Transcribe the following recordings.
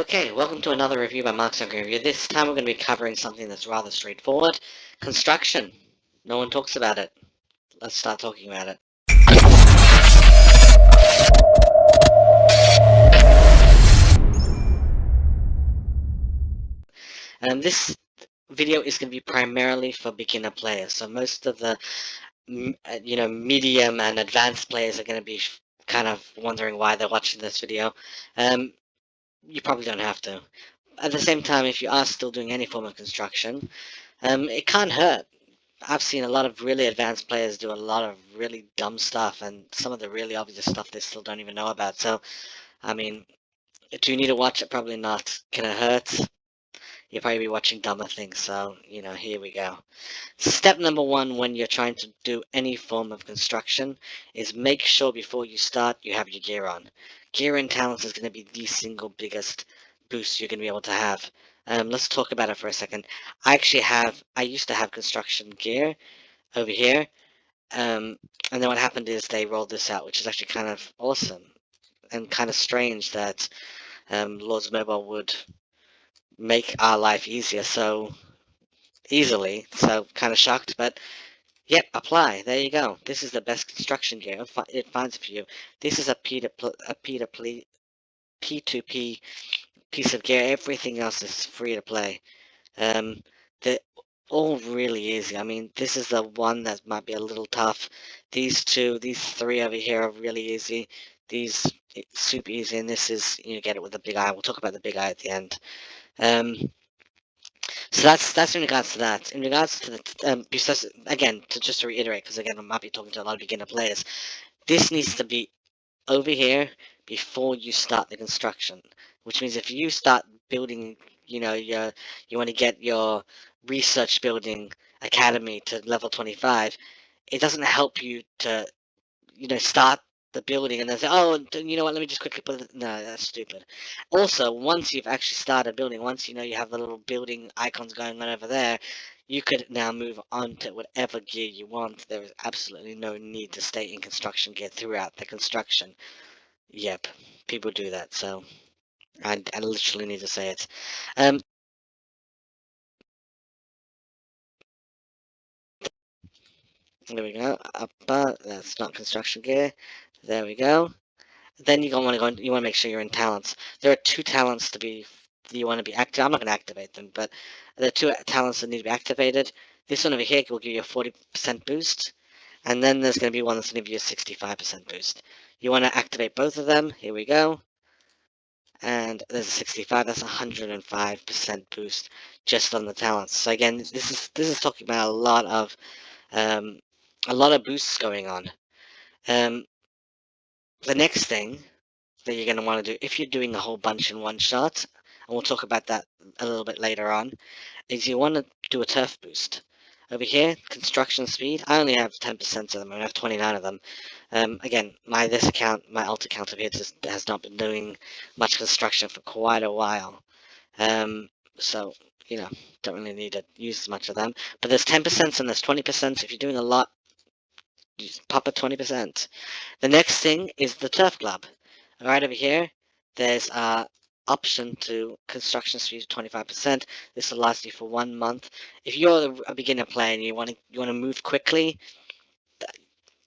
Okay, welcome to another review by Mark's Review. This time we're going to be covering something that's rather straightforward. Construction. No one talks about it. Let's start talking about it. This video is going to be primarily for beginner players, so most of the medium and advanced players are going to be kind of wondering why they're watching this video. You probably don't have to. At the same time, if you are still doing any form of construction, it can't hurt. I've seen a lot of really advanced players do a lot of really dumb stuff, and some of the really obvious stuff they still don't even know about. So, I mean, do you need to watch it? Probably not. Can it hurt? You'll probably be watching dumber things, so, here we go. Step number one when you're trying to do any form of construction is make sure before you start you have your gear on. Gear and talents is going to be the single biggest boost you're going to be able to have. Let's talk about it for a second. I used to have construction gear over here, and then what happened is they rolled this out, which is actually kind of awesome and kind of strange that Lords Mobile would make our life easier so easily. So kind of shocked, but yep, apply. There you go. This is the best construction gear. It finds it for you. This is a P2P piece of gear. Everything else is free to play. They're all really easy. I mean, this is the one that might be a little tough. These three over here are really easy. These super easy, and this is you get it with the big eye. We'll talk about the big eye at the end. So that's in regards to that. In regards to the because again, just to reiterate, because again I might be talking to a lot of beginner players. This needs to be over here before you start the construction, which means if you start building, you want to get your research building academy to level 25, it doesn't help you to, start the building and then say, oh, you know what, let me just quickly put it. No, that's stupid. Also, once you've actually started building, once you have the little building icons going on over there, you could now move on to whatever gear you want. There is absolutely no need to stay in construction gear throughout the construction. Yep, people do that, so I literally need to say it. There we go. That's not construction gear. There we go. Then you want to you want to make sure you're in talents. There are two talents you want to be active. I'm not going to activate them, but there are two talents that need to be activated. This one over here will give you a 40% boost, and then there's going to be one that's going to give you a 65% boost. You want to activate both of them. Here we go. And there's a 65. That's 105% boost just on the talents. So again, this is talking about a lot of boosts going on. The next thing that you're going to want to do, if you're doing a whole bunch in one shot, and we'll talk about that a little bit later on, is you want to do a turf boost. Over here, construction speed, I only have 10% of them, I have 29 of them. Again, my alt account over here just has not been doing much construction for quite a while. So, don't really need to use as much of them. But there's 10% and there's 20%. If you're doing a lot, you just pop a 20%. The next thing is the turf club. Right over here, there's option to construction speed of 25%. This will last you for 1 month. If you're a beginner player and you want to move quickly,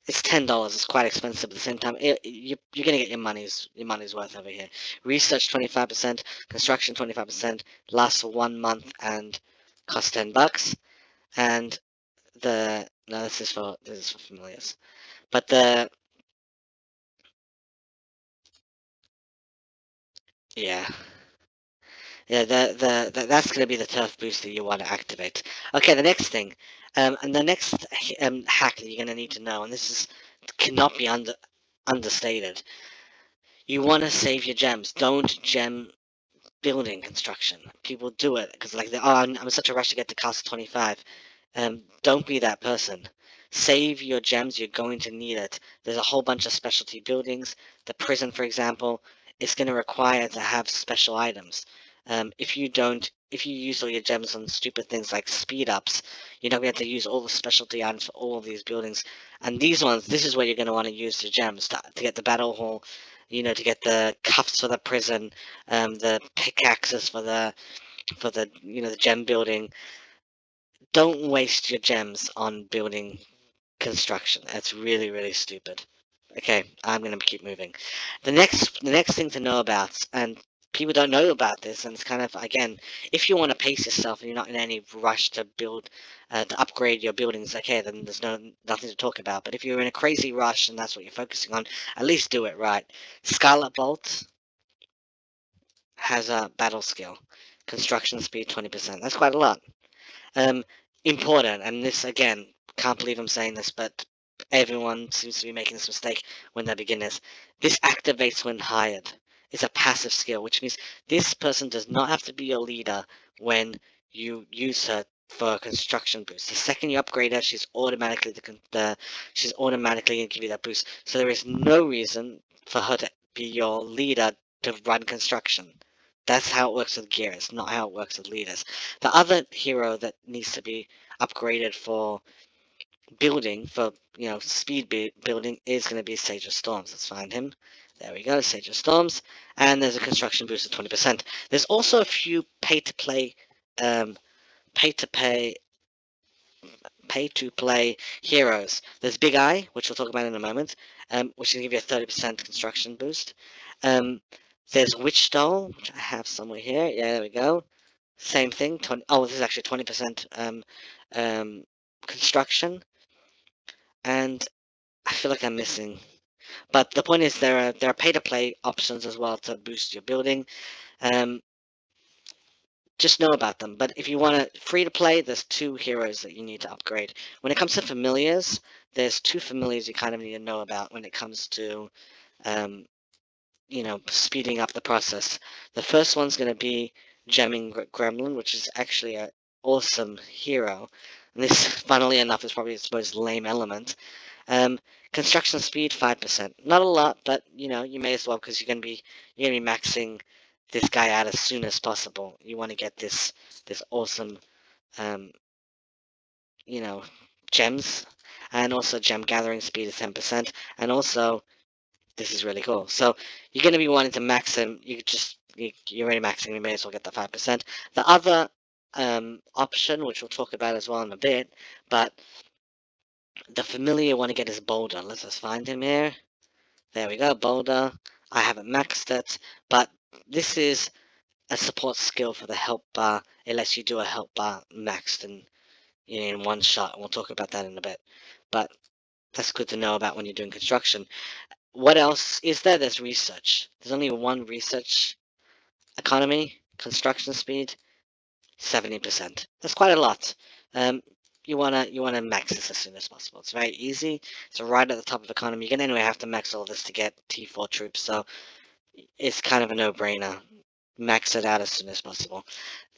it's $10. It's quite expensive. At the same time, you're gonna get your money's worth over here. Research 25%, construction 25%, lasts for 1 month and costs $10. And this is for familiars, but yeah. Yeah, that's going to be the turf boost that you want to activate. Okay, the next thing, and the next hack that you're going to need to know, and cannot be understated. You want to save your gems. Don't gem building construction. People do it because like, I'm in such a rush to get to cost 25. Don't be that person. Save your gems. You're going to need it. There's a whole bunch of specialty buildings. The prison, for example, is going to require to have special items. If you use all your gems on stupid things like speed ups, you're not going to have to use all the specialty items for all of these buildings. And these ones, this is where you're going to want to use the gems to get the battle hall to get the cuffs for the prison, the pickaxes for the gem building. Don't waste your gems on building construction. That's really, really stupid. Okay, I'm gonna keep moving. The next thing to know about, and people don't know about this, and it's kind of, again, if you want to pace yourself and you're not in any rush to to upgrade your buildings, okay, then there's nothing to talk about. But if you're in a crazy rush and that's what you're focusing on, at least do it right. Scarlet Bolt has a battle skill, construction speed 20%. That's quite a lot. Um, Important, and this again, can't believe I'm saying this, but everyone seems to be making this mistake when they're beginners. This activates when hired. It's a passive skill, which means this person does not have to be your leader when you use her for a construction boost. The second you upgrade her, she's automatically going to give you that boost. So there is no reason for her to be your leader to run construction. That's how it works with gears, not how it works with leaders. The other hero that needs to be upgraded for building, for speed building, is going to be Sage of Storms. Let's find him. There we go, Sage of Storms, and there's a construction boost of 20%. There's also a few um, pay to pay, pay to play heroes. There's Big Eye, which we'll talk about in a moment, which can give you a 30% construction boost. There's Witch Doll, which I have somewhere here. Yeah, there we go. Same thing. Oh, this is actually 20% construction, and I feel like I'm missing. But the point is, there are pay-to-play options as well to boost your building. Um, just know about them. But if you want to free-to-play, there's two heroes that you need to upgrade. When it comes to familiars, there's two familiars you kind of need to know about when it comes to um, speeding up the process. The first one's going to be gemming Gremlin, which is actually an awesome hero. And this, funnily enough, is probably its most lame element. Um, Construction speed 5%. Not a lot, but you may as well, because you're gonna be maxing this guy out as soon as possible. You want to get this awesome um, you know gems, and also gem gathering speed is 10%, and also this is really cool. So you're going to be wanting to max them. You're already maxing. You may as well get the 5%. The other option, which we'll talk about as well in a bit, but the familiar you want to get is Bouldur. Let's just find him here. There we go, Bouldur. I haven't maxed it, but this is a support skill for the help bar. It lets you do a help bar maxed in one shot, and we'll talk about that in a bit. But that's good to know about when you're doing construction. What else is there? There's research. There's only one research economy, construction speed, 70%. That's quite a lot. Um, you wanna max this as soon as possible. It's very easy. It's right at the top of economy. You're gonna anyway have to max all this to get T4 troops, so it's kind of a no-brainer. Max it out as soon as possible.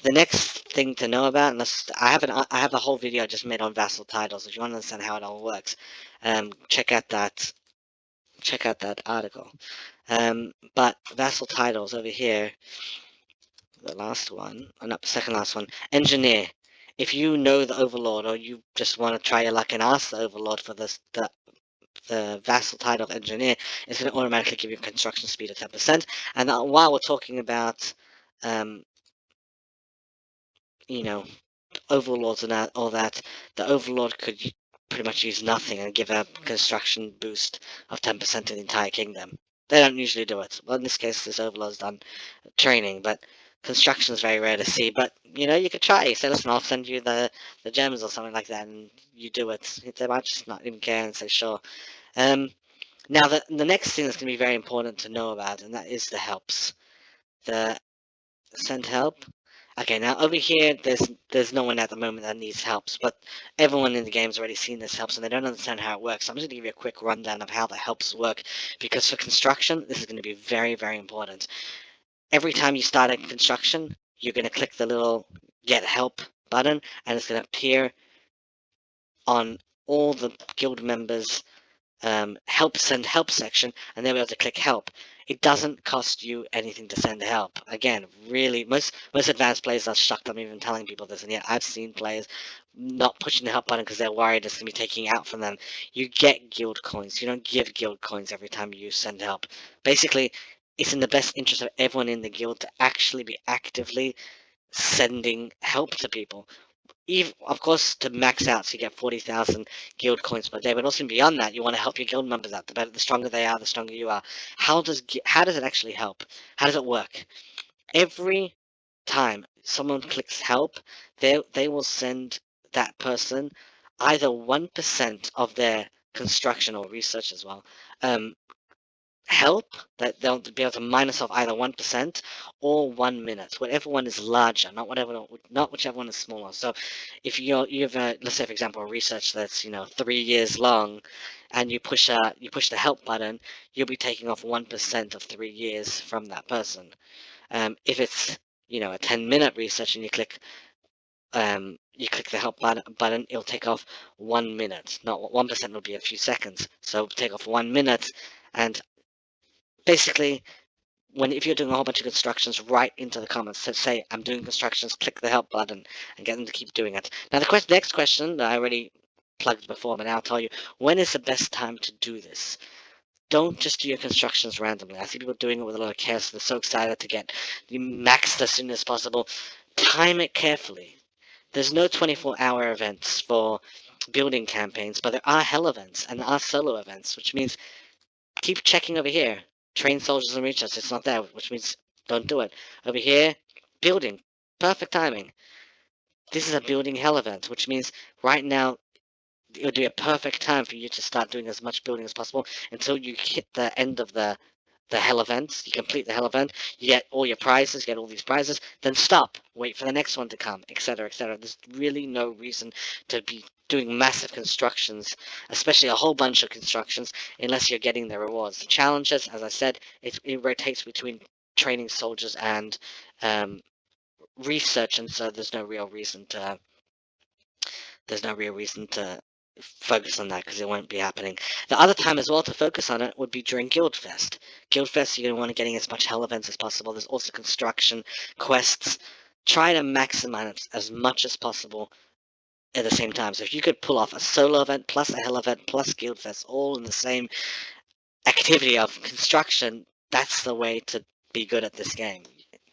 The next thing to know about, I have a whole video I just made on vassal titles. If you want to understand how it all works, check out that article. But vassal titles over here, the last one, or not the second last one, engineer. If you know the overlord, or you just want to try your luck and ask the overlord for the vassal title of engineer, it's going to automatically give you construction speed of 10%. And while we're talking about, you know, overlords and all that, the overlord could pretty much use nothing and give a construction boost of 10% to the entire kingdom. They don't usually do it. Well, in this case, this overlord's done training, but construction is very rare to see. But you could try. Say, listen, I'll send you the gems or something like that, and you do it. They might just not even care and say sure. Now, the next thing that's going to be very important to know about, and that is the helps. The send help. Okay, now over here, there's no one at the moment that needs helps, but everyone in the game's already seen this helps, and they don't understand how it works. So I'm just going to give you a quick rundown of how the helps work, because for construction, this is going to be very, very important. Every time you start a construction, you're going to click the little Get Help button, and it's going to appear on all the guild members' help section, and they'll be able to click help. it doesn't cost you anything to send help. Again, really, most advanced players are shocked I'm even telling people this, and yet I've seen players not pushing the help button because they're worried it's going to be taking out from them. You get guild coins. You don't give guild coins every time you send help. Basically, it's in the best interest of everyone in the guild to actually be actively sending help to people. Even, of course, to max out so you get 40,000 guild coins per day, but also beyond that, you want to help your guild members out. The stronger they are, the stronger you are. How does it actually help? How does it work? Every time someone clicks help, they will send that person either 1% of their construction or research as well. Help that they'll be able to minus off either 1% or 1 minute, whatever one is larger, not whichever one is smaller. So if you have let's say for example a research that's 3 years long, and you push the help button, you'll be taking off 1% of 3 years from that person. If it's a 10-minute research and you click the help button, it'll take off 1 minute. Not 1% will be a few seconds, so take off 1 minute. And basically, if you're doing a whole bunch of constructions, write into the comments to say I'm doing constructions, click the help button, and get them to keep doing it. Now the next question that I already plugged before, but now I'll tell you, when is the best time to do this? Don't just do your constructions randomly. I see people doing it with a lot of chaos. They're so excited to get you maxed as soon as possible. Time it carefully. There's no 24-hour events for building campaigns, but there are hell events and there are solo events, which means keep checking over here. Train soldiers and reach it's not there, which means don't do it. Over here, building. Perfect timing. This is a building hell event, which means right now it would be a perfect time for you to start doing as much building as possible until you hit the end of the hell events. You complete the hell event, you get all your prizes, get all these prizes, then stop, wait for the next one to come, etc., etc. There's really no reason to be doing massive constructions, especially a whole bunch of constructions, unless you're getting the rewards. The challenges, as I said, it rotates between training soldiers and research, and so there's no real reason to focus on that because it won't be happening. The other time as well to focus on it would be during Guildfest. Guildfest, you're going to want to getting as much hell events as possible. There's also construction quests. Try to maximize it as much as possible at the same time. So if you could pull off a solo event plus a hell event plus Guildfest all in the same activity of construction, that's the way to be good at this game.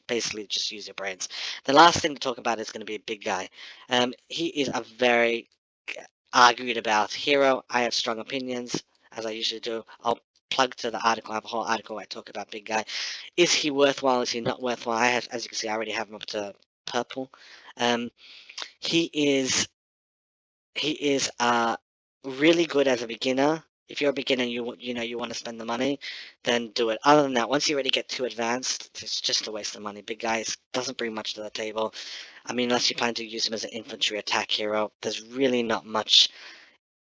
Basically, just use your brains. The last thing to talk about is going to be a big guy. He is a very argued about hero. I have strong opinions, as I usually do. I'll plug to the article. I have a whole article where I talk about big guy. Is he worthwhile? Is he not worthwhile? As you can see, I already have him up to purple. Um, he is really good as a beginner. If you're a beginner, you want to spend the money, then do it. Other than that, once you already get too advanced, it's just a waste of money. Big guys doesn't bring much to the table. I mean, unless you plan to use him as an infantry attack hero, there's really not much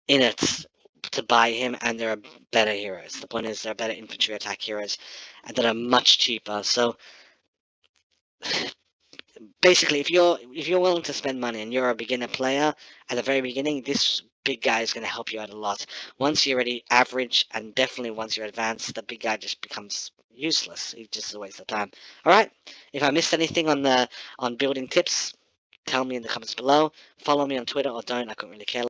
in it to buy him, and there are better heroes. The point is, there are better infantry attack heroes, and that are much cheaper. So basically, if you're willing to spend money and you're a beginner player at the very beginning, this big guy is going to help you out a lot. Once you're already average, and definitely once you're advanced, the big guy just becomes useless. He's just a waste of time. All right. If I missed anything on building tips, tell me in the comments below. Follow me on Twitter or don't. I couldn't really care.